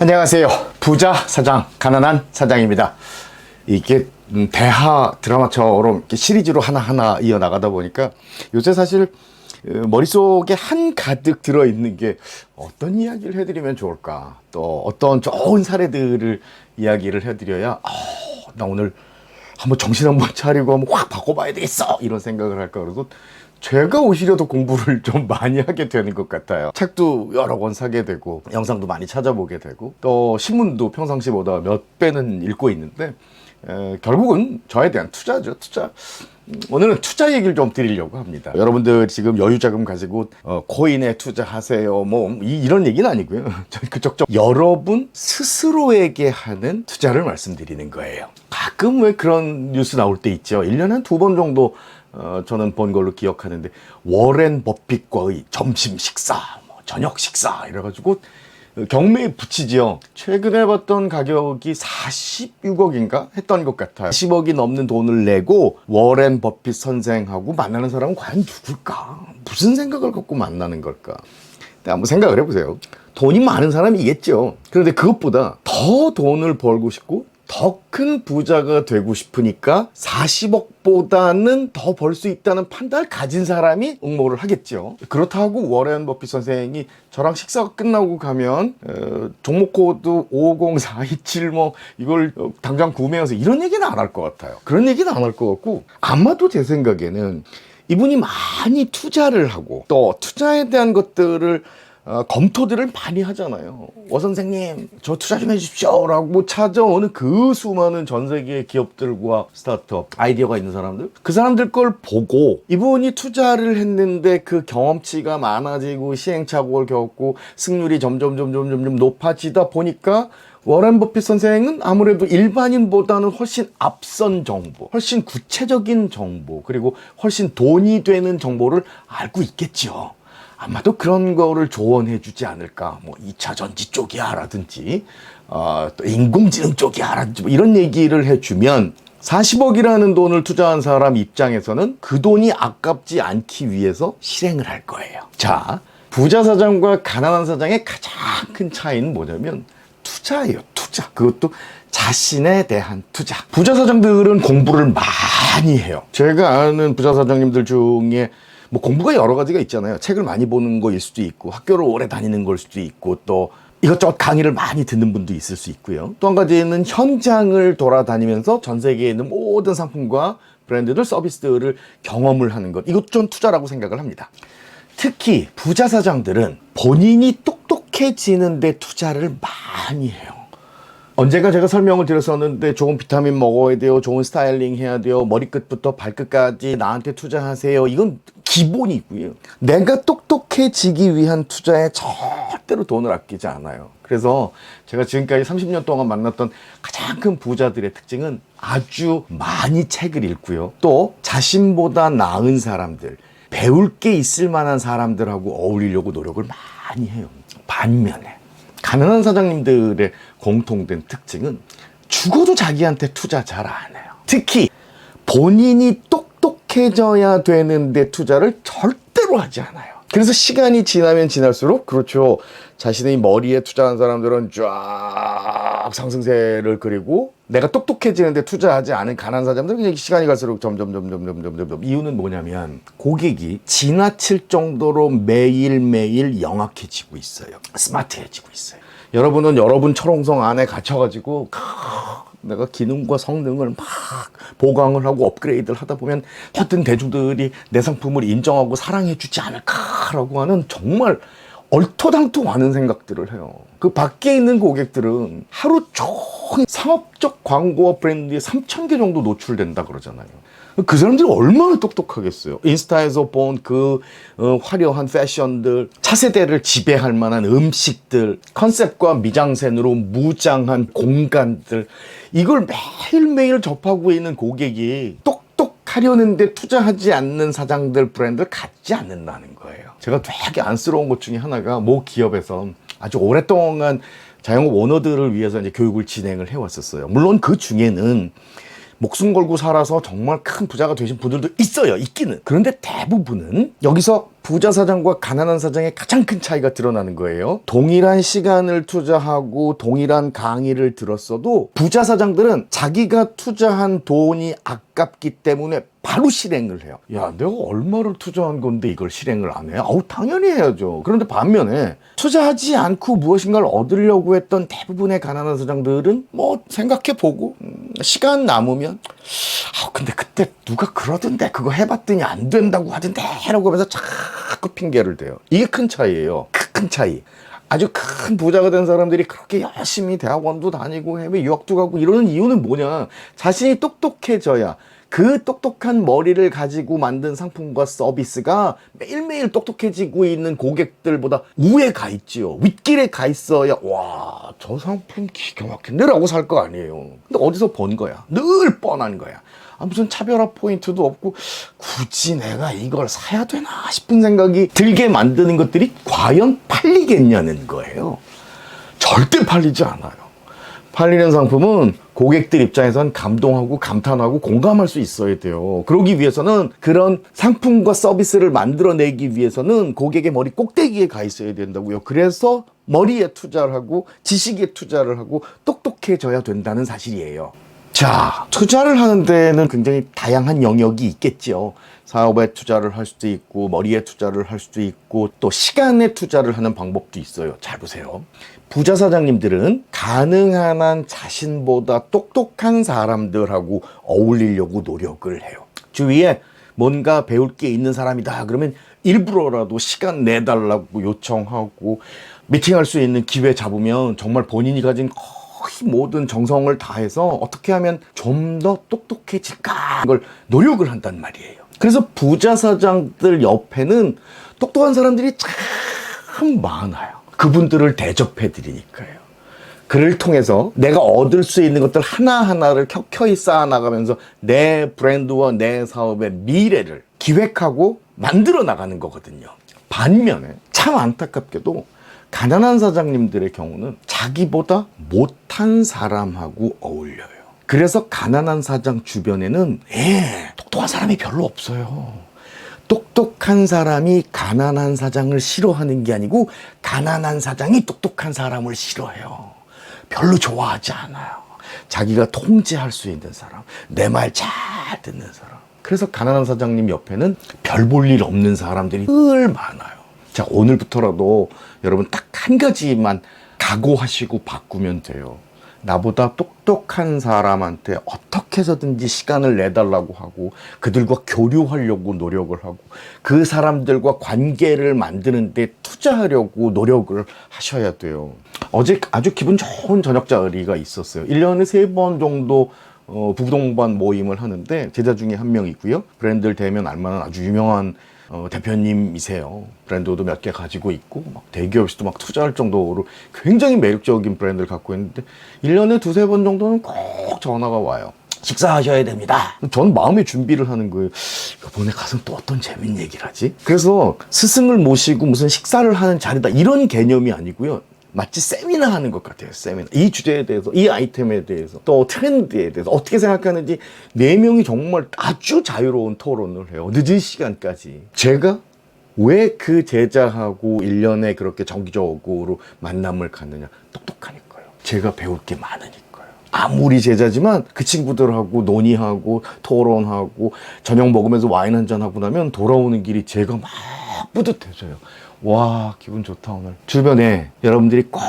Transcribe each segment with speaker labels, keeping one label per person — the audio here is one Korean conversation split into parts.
Speaker 1: 안녕하세요. 부자 사장, 가난한 사장입니다. 이게 대하 드라마처럼 이렇게 시리즈로 하나하나 이어나가다 보니까 요새 사실 머릿속에 한가득 들어있는 게 어떤 이야기를 해드리면 좋을까, 또 어떤 좋은 사례들을 이야기를 해드려야 나 오늘 한번 정신 한번 차리고 한번 확 바꿔봐야 되겠어, 이런 생각을 할까. 그래서 제가 오히려 더 공부를 좀 많이 하게 되는 것 같아요. 책도 여러 권 사게 되고 영상도 많이 찾아보게 되고 또 신문도 평상시보다 몇 배는 읽고 있는데 결국은 저에 대한 투자죠. 투자. 오늘은 투자 얘기를 좀 드리려고 합니다. 여러분들 지금 여유 자금 가지고 코인에 투자하세요, 이런 얘기는 아니고요. 그쪽 여러분 스스로에게 하는 투자를 말씀드리는 거예요. 가끔 왜 그런 뉴스 나올 때 있죠. 1년에 한 2번 정도 저는 본 걸로 기억하는데, 워렌 버핏과의 점심 식사, 저녁 식사 이래가지고 경매에 붙이죠. 최근에 봤던 가격이 46억인가 했던 것 같아요. 10억이 넘는 돈을 내고 워렌 버핏 선생하고 만나는 사람은 과연 누굴까? 무슨 생각을 갖고 만나는 걸까? 한번 생각을 해보세요. 돈이 많은 사람이겠죠. 그런데 그것보다 더 돈을 벌고 싶고 더 큰 부자가 되고 싶으니까 40억보다는 더 벌 수 있다는 판단을 가진 사람이 응모를 하겠죠. 그렇다고 워렌 버핏 선생이 저랑 식사가 끝나고 가면 종목 코드 550427 이걸 당장 구매해서 이런 얘기는 안 할 것 같아요. 그런 얘기는 안 할 것 같고, 아마도 제 생각에는 이분이 많이 투자를 하고 또 투자에 대한 것들을 검토들을 많이 하잖아요. 선생님 저 투자 좀 해주십시오 라고 찾아오는 그 수많은 전 세계의 기업들과 스타트업, 아이디어가 있는 사람들, 그 사람들 걸 보고 이분이 투자를 했는데 그 경험치가 많아지고 시행착오를 겪고 승률이 점점 높아지다 보니까 워렌 버핏 선생은 아무래도 일반인보다는 훨씬 앞선 정보, 훨씬 구체적인 정보, 그리고 훨씬 돈이 되는 정보를 알고 있겠죠. 아마도 그런 거를 조언해 주지 않을까. 2차 전지 쪽이야 라든지 또 인공지능 쪽이야 라든지 이런 얘기를 해주면 40억이라는 돈을 투자한 사람 입장에서는 그 돈이 아깝지 않기 위해서 실행을 할 거예요. 자, 부자 사장과 가난한 사장의 가장 큰 차이는 뭐냐면 투자예요. 투자. 그것도 자신에 대한 투자. 부자 사장들은 공부를 많이 해요. 제가 아는 부자 사장님들 중에 공부가 여러 가지가 있잖아요. 책을 많이 보는 거일 수도 있고, 학교를 오래 다니는 걸 수도 있고, 또 이것저것 강의를 많이 듣는 분도 있을 수 있고요. 또 한 가지는 현장을 돌아다니면서 전 세계에 있는 모든 상품과 브랜드들, 서비스들을 경험을 하는 것. 이것도 좀 투자라고 생각을 합니다. 특히 부자 사장들은 본인이 똑똑해지는데 투자를 많이 해요. 언젠가 제가 설명을 드렸었는데, 좋은 비타민 먹어야 돼요, 좋은 스타일링 해야 돼요, 머리끝부터 발끝까지 나한테 투자하세요. 이건 기본이고요. 내가 똑똑해지기 위한 투자에 절대로 돈을 아끼지 않아요. 그래서 제가 지금까지 30년 동안 만났던 가장 큰 부자들의 특징은 아주 많이 책을 읽고요. 또 자신보다 나은 사람들, 배울 게 있을 만한 사람들하고 어울리려고 노력을 많이 해요. 반면에 가난한 사장님들의 공통된 특징은 죽어도 자기한테 투자 잘 안 해요. 특히 본인이 똑똑해져야 되는데 투자를 절대로 하지 않아요. 그래서 시간이 지나면 지날수록, 그렇죠, 자신의 머리에 투자한 사람들은 쫙 상승세를 그리고, 내가 똑똑해지는데 투자하지 않은 가난한 사람들은 시간이 갈수록 점점. 이유는 뭐냐면 고객이 지나칠 정도로 매일매일 영악해지고 있어요. 스마트해지고 있어요. 여러분은 여러분 철옹성 안에 갇혀가지고 내가 기능과 성능을 막 보강을 하고 업그레이드를 하다 보면 어떤 대중들이 내 상품을 인정하고 사랑해주지 않을까라고 하는 정말 얼토당토 많은 생각들을 해요. 그 밖에 있는 고객들은 하루 종일 상업적 광고와 브랜드에 3,000개 정도 노출된다 그러잖아요. 그 사람들이 얼마나 똑똑하겠어요. 인스타에서 본 그 화려한 패션들, 차세대를 지배할 만한 음식들, 컨셉과 미장센으로 무장한 공간들, 이걸 매일매일 접하고 있는 고객이 똑똑하려는데 투자하지 않는 사장들, 브랜드를 갖지 않는다는 거예요. 제가 되게 안쓰러운 것 중에 하나가, 모 기업에서 아주 오랫동안 자영업 오너들을 위해서 이제 교육을 진행을 해왔었어요. 물론 그 중에는 목숨 걸고 살아서 정말 큰 부자가 되신 분들도 있어요. 있기는. 그런데 대부분은 여기서 부자 사장과 가난한 사장의 가장 큰 차이가 드러나는 거예요. 동일한 시간을 투자하고 동일한 강의를 들었어도 부자 사장들은 자기가 투자한 돈이 아깝기 때문에 바로 실행을 해요. 야, 내가 얼마를 투자한 건데 이걸 실행을 안 해? 아우, 당연히 해야죠. 그런데 반면에 투자하지 않고 무엇인가를 얻으려고 했던 대부분의 가난한 사장들은 뭐 생각해보고 시간 남으면 근데 그때 누가 그러던데 그거 해봤더니 안 된다고 하던데 라고 하면서 자꾸 핑계를 대요. 이게 큰 차이예요. 큰 차이. 아주 큰 부자가 된 사람들이 그렇게 열심히 대학원도 다니고 해외 유학도 가고 이러는 이유는 뭐냐? 자신이 똑똑해져야 그 똑똑한 머리를 가지고 만든 상품과 서비스가 매일매일 똑똑해지고 있는 고객들보다 우에 가 있지요. 윗길에 가 있어야 와, 저 상품 기가 막힌데 라고 살 거 아니에요. 근데 어디서 번 거야? 늘 뻔한 거야. 무슨 차별화 포인트도 없고 굳이 내가 이걸 사야 되나 싶은 생각이 들게 만드는 것들이 과연 팔리겠냐는 거예요. 절대 팔리지 않아요. 팔리는 상품은 고객들 입장에선 감동하고 감탄하고 공감할 수 있어야 돼요. 그러기 위해서는 그런 상품과 서비스를 만들어내기 위해서는 고객의 머리 꼭대기에 가 있어야 된다고요. 그래서 머리에 투자를 하고 지식에 투자를 하고 똑똑해져야 된다는 사실이에요. 자, 투자를 하는 데는 굉장히 다양한 영역이 있겠죠. 사업에 투자를 할 수도 있고 머리에 투자를 할 수도 있고 또 시간에 투자를 하는 방법도 있어요. 잘 보세요. 부자 사장님들은 가능한 한 자신보다 똑똑한 사람들하고 어울리려고 노력을 해요. 주위에 뭔가 배울 게 있는 사람이다 그러면 일부러라도 시간 내달라고 요청하고 미팅할 수 있는 기회 잡으면 정말 본인이 가진 거의 모든 정성을 다해서 어떻게 하면 좀 더 똑똑해질까 이걸 노력을 한단 말이에요. 그래서 부자 사장들 옆에는 똑똑한 사람들이 참 많아요. 그분들을 대접해 드리니까요. 그를 통해서 내가 얻을 수 있는 것들 하나하나를 켜켜이 쌓아나가면서 내 브랜드와 내 사업의 미래를 기획하고 만들어 나가는 거거든요. 반면에 참 안타깝게도 가난한 사장님들의 경우는 자기보다 못한 사람하고 어울려요. 그래서 가난한 사장 주변에는 똑똑한 사람이 별로 없어요. 똑똑한 사람이 가난한 사장을 싫어하는 게 아니고 가난한 사장이 똑똑한 사람을 싫어해요. 별로 좋아하지 않아요. 자기가 통제할 수 있는 사람, 내 말 잘 듣는 사람. 그래서 가난한 사장님 옆에는 별 볼 일 없는 사람들이 늘 많아요. 자, 오늘부터라도 여러분 딱 한 가지만 각오하시고 바꾸면 돼요. 나보다 똑똑한 사람한테 어떻게 해서든지 시간을 내달라고 하고 그들과 교류하려고 노력을 하고 그 사람들과 관계를 만드는 데 투자하려고 노력을 하셔야 돼요. 어제 아주 기분 좋은 저녁 자리가 있었어요. 1년에 3번 정도 부부 동반 모임을 하는데 제자 중에 한 명이고요. 브랜드를 대면 알만한 아주 유명한 대표님이세요. 브랜드도 몇 개 가지고 있고 막 대기업에서도 막 투자할 정도로 굉장히 매력적인 브랜드를 갖고 있는데 1년에 2-3번 정도는 꼭 전화가 와요. 식사하셔야 됩니다. 전 마음의 준비를 하는 거예요. 이번에 가서 또 어떤 재밌는 얘기를 하지? 그래서 스승을 모시고 무슨 식사를 하는 자리다 이런 개념이 아니고요. 마치 세미나 하는 것 같아요. 세미나. 이 주제에 대해서, 이 아이템에 대해서, 또 트렌드에 대해서 어떻게 생각하는지 4명이 정말 아주 자유로운 토론을 해요. 늦은 시간까지. 제가 왜 그 제자하고 1년에 그렇게 정기적으로 만남을 갖느냐? 똑똑하니까요. 제가 배울 게 많으니까요. 아무리 제자지만 그 친구들하고 논의하고 토론하고 저녁 먹으면서 와인 한잔 하고 나면 돌아오는 길이 제가 막 뿌듯해져요. 와, 기분 좋다 오늘. 주변에 여러분들이 꼭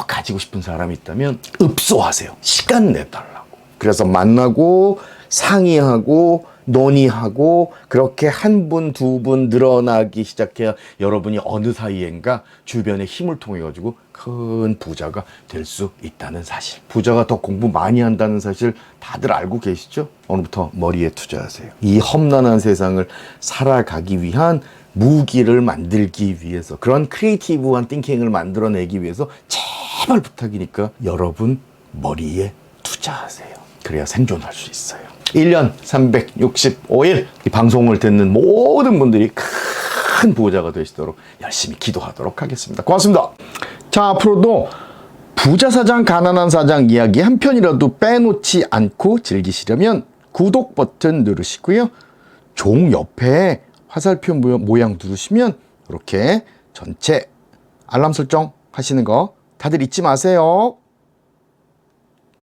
Speaker 1: 가지고 싶은 사람이 있다면 읍소하세요. 시간 내달라고. 그래서 만나고 상의하고 논의하고 그렇게 한 분, 2분 늘어나기 시작해야 여러분이 어느 사이엔가 주변의 힘을 통해 가지고 큰 부자가 될 수 있다는 사실. 부자가 더 공부 많이 한다는 사실 다들 알고 계시죠? 오늘부터 머리에 투자하세요. 이 험난한 세상을 살아가기 위한 무기를 만들기 위해서 그런 크리에이티브한 띵킹을 만들어내기 위해서 제발 부탁이니까 여러분 머리에 투자하세요. 그래야 생존할 수 있어요. 1년 365일 이 방송을 듣는 모든 분들이 큰 부자가 되시도록 열심히 기도하도록 하겠습니다. 고맙습니다. 자, 앞으로도 부자 사장, 가난한 사장 이야기 한 편이라도 빼놓지 않고 즐기시려면 구독 버튼 누르시고요. 종 옆에 화살표 모양 누르시면 이렇게 전체 알람 설정 하시는 거 다들 잊지 마세요.